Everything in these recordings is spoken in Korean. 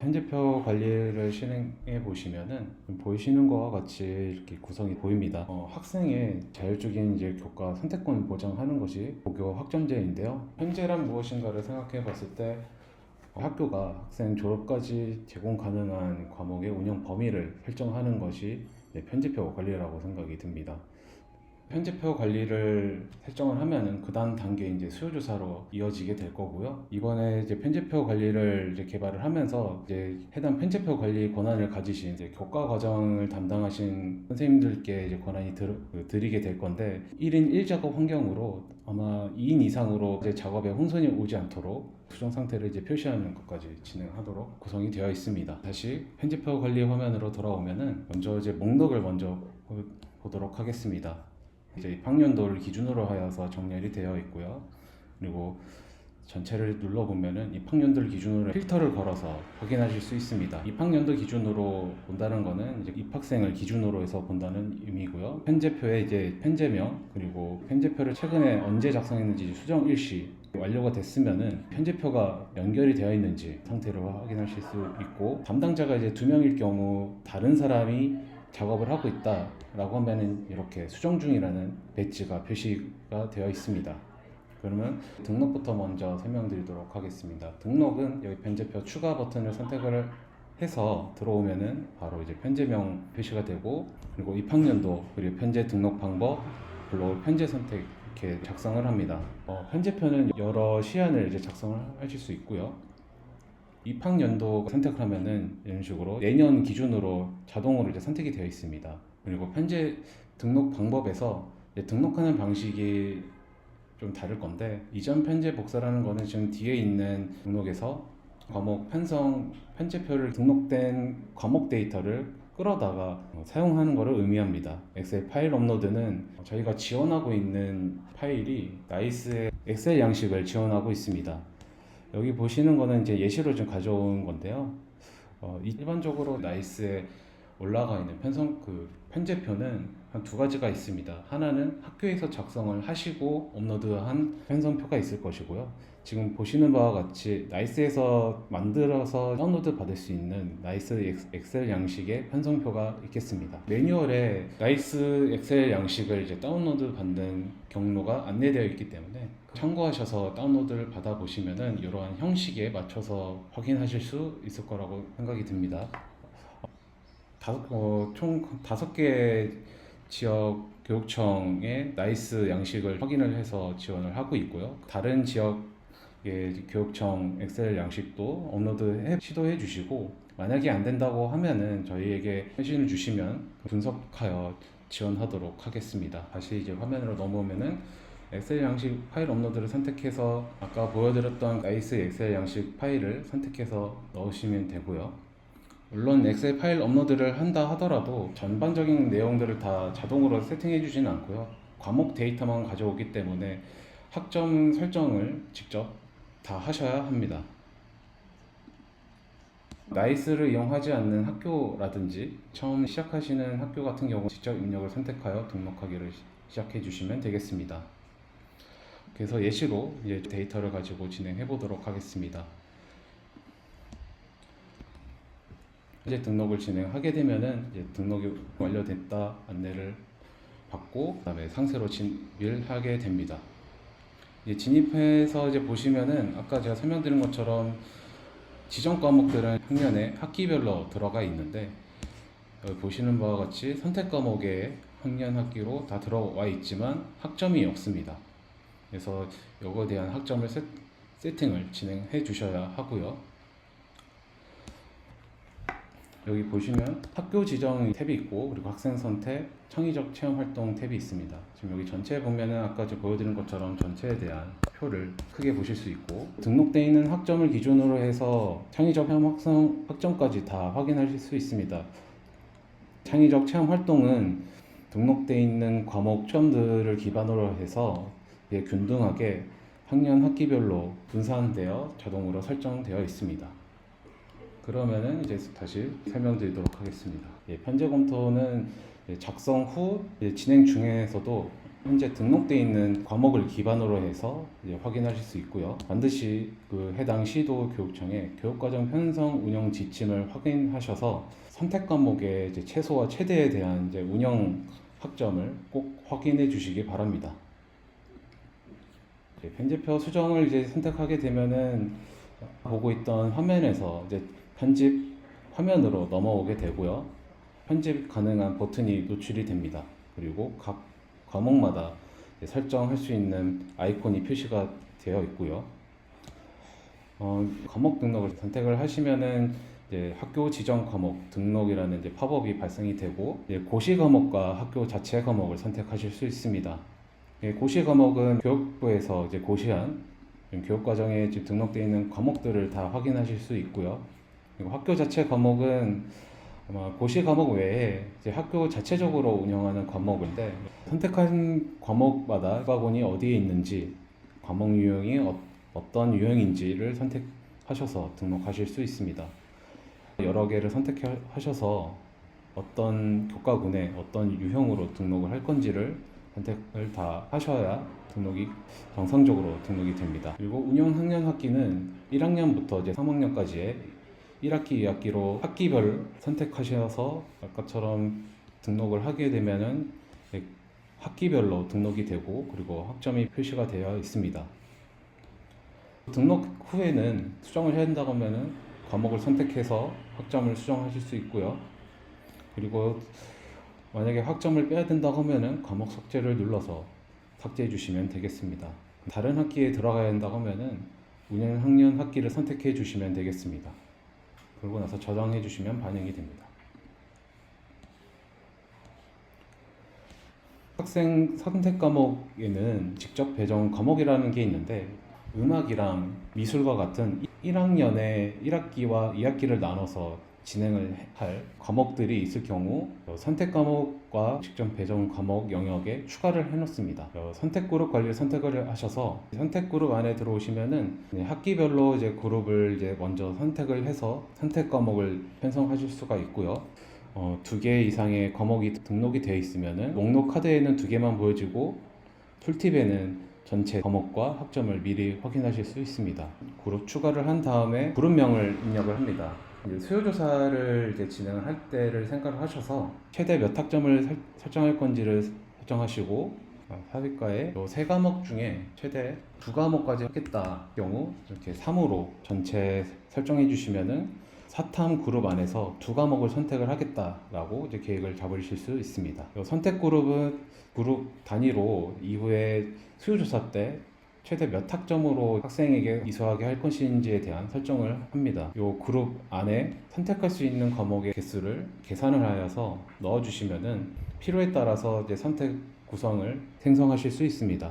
편집표 관리를 실행해 보시면은 보이시는 것과 같이 이렇게 구성이 보입니다. 학생의 자율적인 이제 교과 선택권 보장하는 것이 고교 학점제인데요. 현재란 무엇인가를 생각해 봤을 때 학교가 학생 졸업까지 제공 가능한 과목의 운영 범위를 설정하는 것이 편집표 관리라고 생각이 듭니다. 편집표 관리를 설정을 하면은 그 다음 단계 이제 수요조사로 이어지게 될 거고요. 이번에 이제 편집표 관리를 이제 개발을 하면서 이제 해당 편집표 관리 권한을 가지신 이제 교과 과정을 담당하신 선생님들께 이제 권한이 드리게 될 건데 1인 1작업 환경으로 아마 2인 이상으로 이제 작업에 혼선이 오지 않도록 수정 상태를 이제 표시하는 것까지 진행하도록 구성이 되어 있습니다. 다시 편집표 관리 화면으로 돌아오면은 먼저 이제 목록을 먼저 보도록 하겠습니다. 이제 입학년도를 기준으로 하여서 정렬이 되어 있고요. 그리고 전체를 눌러보면은 입학년도를 기준으로 필터를 걸어서 확인하실 수 있습니다. 입학년도 기준으로 본다는 거는 이제 입학생을 기준으로 해서 본다는 의미고요. 편제표에 이제 편제명 그리고 편제표를 최근에 언제 작성했는지 수정 일시 완료가 됐으면은 편제표가 연결이 되어 있는지 상태로 확인하실 수 있고, 담당자가 이제 2명일 경우 다른 사람이 작업을 하고 있다라고 하면은 이렇게 수정 중이라는 배지가 표시가 되어 있습니다. 그러면 등록부터 먼저 설명드리도록 하겠습니다. 등록은 여기 편제표 추가 버튼을 선택을 해서 들어오면은 바로 이제 편제명 표시가 되고, 그리고 입학년도 그리고 편제 등록 방법, 블록 편제 선택 이렇게 작성을 합니다. 편제표는 여러 시안을 이제 작성을 하실 수 있고요. 입학연도 선택을 하면은 이런 식으로 내년 기준으로 자동으로 이제 선택이 되어 있습니다. 그리고 편제 등록 방법에서 등록하는 방식이 좀 다를 건데, 이전 편제 복사라는 거는 지금 뒤에 있는 목록에서 과목 편성 편제표를 등록된 과목 데이터를 끌어다가 사용하는 것을 의미합니다. 엑셀 파일 업로드는 저희가 지원하고 있는 파일이 나이스의 엑셀 양식을 지원하고 있습니다. 여기 보시는 거는 이제 예시로 좀 가져온 건데요. 일반적으로 나이스에 올라가 있는 편제표는 한 2가지가 있습니다. 하나는 학교에서 작성을 하시고 업로드한 편성표가 있을 것이고요. 지금 보시는 바와 같이 나이스에서 만들어서 다운로드 받을 수 있는 나이스 엑셀 양식의 편성표가 있겠습니다. 매뉴얼에 나이스 엑셀 양식을 이제 다운로드 받는 경로가 안내되어 있기 때문에 참고하셔서 다운로드를 받아 보시면은 이러한 형식에 맞춰서 확인하실 수 있을 거라고 생각이 듭니다. 총 5개 지역 교육청의 나이스 양식을 확인을 해서 지원을 하고 있고요. 다른 지역의 교육청 엑셀 양식도 시도해 주시고, 만약에 안 된다고 하면은 저희에게 회신을 주시면 분석하여 지원하도록 하겠습니다. 다시 이제 화면으로 넘어오면은 엑셀 양식 파일 업로드를 선택해서 아까 보여드렸던 나이스 엑셀 양식 파일을 선택해서 넣으시면 되고요. 물론 엑셀 파일 업로드를 한다 하더라도 전반적인 내용들을 다 자동으로 세팅해 주지는 않고요. 과목 데이터만 가져오기 때문에 학점 설정을 직접 다 하셔야 합니다. 나이스를 이용하지 않는 학교라든지 처음 시작하시는 학교 같은 경우 직접 입력을 선택하여 등록하기를 시작해 주시면 되겠습니다. 그래서 예시로 이제 데이터를 가지고 진행해 보도록 하겠습니다. 이제 등록을 진행하게 되면은 이제 등록이 완료됐다 안내를 받고, 그다음에 상세로 진입을 하게 됩니다. 이제 진입해서 이제 보시면은 아까 제가 설명드린 것처럼 지정 과목들은 학년에 학기별로 들어가 있는데, 여기 보시는 바와 같이 선택 과목에 학년 학기로 다 들어와 있지만 학점이 없습니다. 그래서 이거에 대한 학점을 세팅을 진행해 주셔야 하고요. 여기 보시면 학교 지정 탭이 있고, 그리고 학생 선택, 창의적 체험 활동 탭이 있습니다. 지금 여기 전체 보면은 아까 제가 보여드린 것처럼 전체에 대한 표를 크게 보실 수 있고, 등록되어 있는 학점을 기준으로 해서 창의적 체험 학점까지 다 확인하실 수 있습니다. 창의적 체험 활동은 등록되어 있는 과목 시험들을 기반으로 해서 균등하게 학년 학기별로 분산되어 자동으로 설정되어 있습니다. 그러면은 이제 다시 설명드리도록 하겠습니다. 편제 검토는 작성 후 진행 중에서도 현재 등록되어 있는 과목을 기반으로 해서 이제 확인하실 수 있고요. 반드시 그 해당 시도 교육청에 교육과정 편성 운영 지침을 확인하셔서 선택 과목의 이제 최소와 최대에 대한 이제 운영 학점을 꼭 확인해 주시기 바랍니다. 편집표 수정을 이제 선택하게 되면은 보고 있던 화면에서 이제 편집 화면으로 넘어오게 되고요. 편집 가능한 버튼이 노출이 됩니다. 그리고 각 과목마다 설정할 수 있는 아이콘이 표시가 되어 있고요. 과목 등록을 선택을 하시면은 이제 학교 지정 과목 등록이라는 이제 팝업이 발생이 되고 이제 고시 과목과 학교 자체 과목을 선택하실 수 있습니다. 고시 과목은 교육부에서 이제 고시한 교육과정에 등록되어 있는 과목들을 다 확인하실 수 있고요. 그리고 학교 자체 과목은 아마 고시 과목 외에 이제 학교 자체적으로 운영하는 과목인데 선택한 과목마다 학과군이 어디에 있는지 과목 유형이 어떤 유형인지를 선택하셔서 등록하실 수 있습니다. 여러 개를 선택하셔서 어떤 교과군에 어떤 유형으로 등록을 할 건지를 선택을 다 하셔야 등록이 정상적으로 등록이 됩니다. 그리고 운영 학년 학기는 1학년부터 이제 3학년까지의 1학기, 2학기로 학기별 선택하셔서 아까처럼 등록을 하게 되면은 학기별로 등록이 되고 그리고 학점이 표시가 되어 있습니다. 등록 후에는 수정을 해야 된다고 하면은 과목을 선택해서 학점을 수정하실 수 있고요. 그리고 만약에 학점을 빼야 된다고 하면은 과목 삭제를 눌러서 삭제해 주시면 되겠습니다. 다른 학기에 들어가야 된다고 하면은 운영 학년 학기를 선택해 주시면 되겠습니다. 그러고 나서 저장해 주시면 반영이 됩니다. 학생 선택 과목에는 직접 배정 과목이라는 게 있는데 음악이랑 미술과 같은 1학년에 1학기와 2학기를 나눠서 진행을 할 과목들이 있을 경우 선택 과목과 직접 배정 과목 영역에 추가를 해놓습니다. 선택 그룹 관리를 선택을 하셔서 선택 그룹 안에 들어오시면은 학기별로 이제 그룹을 이제 먼저 선택을 해서 선택 과목을 편성하실 수가 있고요. 2개 이상의 과목이 등록이 되어 있으면은 목록 카드에는 2개만 보여지고 툴팁에는 전체 과목과 학점을 미리 확인하실 수 있습니다. 그룹 추가를 한 다음에 그룹명을 입력을 합니다. 수요조사를 이제 진행을 할 때를 생각을 하셔서 최대 몇 학점을 설정할 건지를 설정하시고 사회과에 3과목 중에 최대 2과목까지 하겠다 경우 이렇게 3으로 전체 설정해 주시면은 사탐 그룹 안에서 2과목을 선택을 하겠다라고 이제 계획을 잡으실 수 있습니다. 선택 그룹은 그룹 단위로 이후에 수요조사 때 최대 몇 학점으로 학생에게 이수하게 할 것인지에 대한 설정을 합니다. 이 그룹 안에 선택할 수 있는 과목의 개수를 계산을 하여서 넣어주시면은 필요에 따라서 이제 선택 구성을 생성하실 수 있습니다.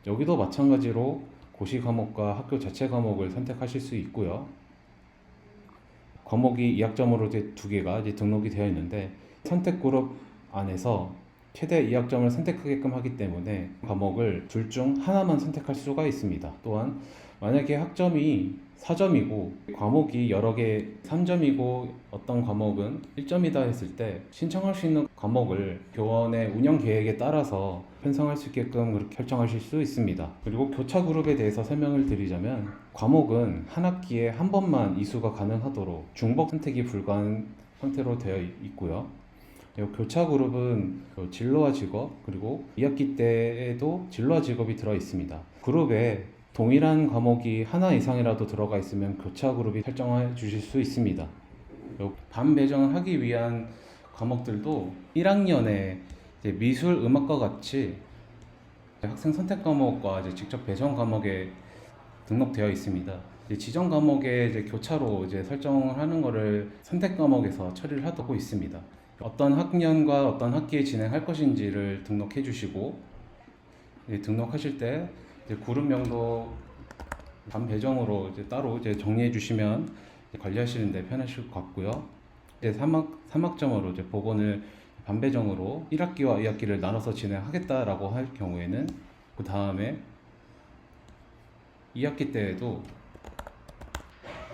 여기도 마찬가지로 고시 과목과 학교 자체 과목을 선택하실 수 있고요. 과목이 2학점으로 이제 2개가 이제 등록이 되어 있는데 선택 그룹 안에서 최대 2학점을 선택하게끔 하기 때문에 과목을 둘 중 하나만 선택할 수가 있습니다. 또한 만약에 학점이 4점이고 과목이 여러 개 3점이고 어떤 과목은 1점이다 했을 때 신청할 수 있는 과목을 교원의 운영 계획에 따라서 편성할 수 있게끔 그렇게 설정하실 수 있습니다. 그리고 교차 그룹에 대해서 설명을 드리자면 과목은 한 학기에 한 번만 이수가 가능하도록 중복 선택이 불가한 상태로 되어 있고요. 교차 그룹은 진로와 직업 그리고 2학기 때에도 진로와 직업이 들어 있습니다. 그룹에 동일한 과목이 하나 이상이라도 들어가 있으면 교차 그룹이 설정해 주실 수 있습니다. 반 배정을 하기 위한 과목들도 1학년에 미술, 음악과 같이 학생 선택 과목과 이제 직접 배정 과목에 등록되어 있습니다. 지정 과목에 이제 교차로 이제 설정을 하는 것을 선택 과목에서 처리를 하고 있습니다. 어떤 학년과 어떤 학기에 진행할 것인지를 등록해 주시고 등록하실 때 이제 그룹명도 반 배정으로 이제 따로 이제 정리해 주시면 관리하시는데 편하실 것 같고요. 이제 3학점으로 이제 복원을 반 배정으로 1학기와 2학기를 나눠서 진행하겠다라고 할 경우에는 그 다음에 2학기 때에도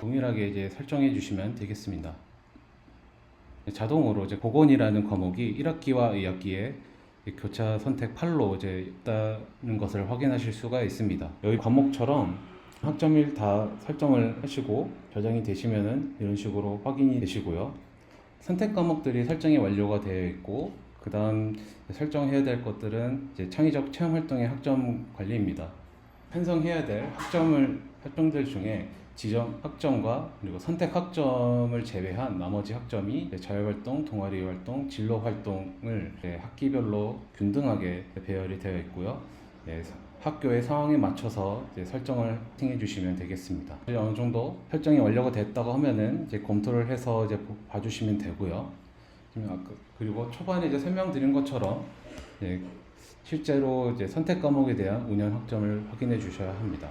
동일하게 이제 설정해 주시면 되겠습니다. 자동으로 이제 복원이라는 과목이 1학기와 2학기에 이 교차 선택 8로 이제 있다는 것을 확인하실 수가 있습니다. 여기 과목처럼 학점일 다 설정을 하시고 저장이 되시면은 이런 식으로 확인이 되시고요. 선택 과목들이 설정이 완료가 되어 있고 그 다음 설정해야 될 것들은 이제 창의적 체험 활동의 학점 관리입니다. 편성해야 될 학점들 중에 지정 학점과 그리고 선택 학점을 제외한 나머지 학점이 자율활동, 동아리 활동, 진로 활동을 학기별로 균등하게 배열이 되어 있고요. 학교의 상황에 맞춰서 설정을 해 주시면 되겠습니다. 어느 정도 설정이 완료가 됐다고 하면은 이제 검토를 해서 이제 봐주시면 되고요. 그리고 초반에 이제 설명드린 것처럼 실제로 이제 선택 과목에 대한 운영 학점을 확인해 주셔야 합니다.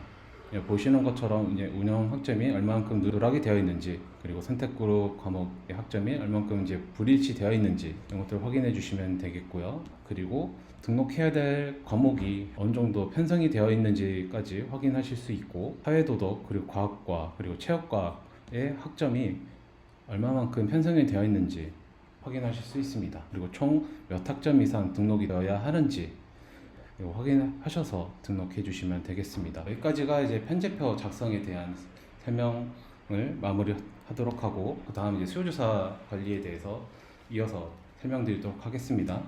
보시는 것처럼 이제 운영 학점이 얼마만큼 누락이 되어 있는지, 그리고 선택 그룹 과목의 학점이 얼마만큼 이제 불일치되어 있는지 이런 것들을 확인해 주시면 되겠고요. 그리고 등록해야 될 과목이 어느 정도 편성이 되어 있는지까지 확인하실 수 있고, 사회도덕 그리고 과학과 그리고 체육과의 학점이 얼마만큼 편성이 되어 있는지 확인하실 수 있습니다. 그리고 총 몇 학점 이상 등록이 되어야 하는지 확인하셔서 등록해 주시면 되겠습니다. 여기까지가 이제 편제표 작성에 대한 설명을 마무리하도록 하고, 그 다음 이제 수요조사 관리에 대해서 이어서 설명드리도록 하겠습니다.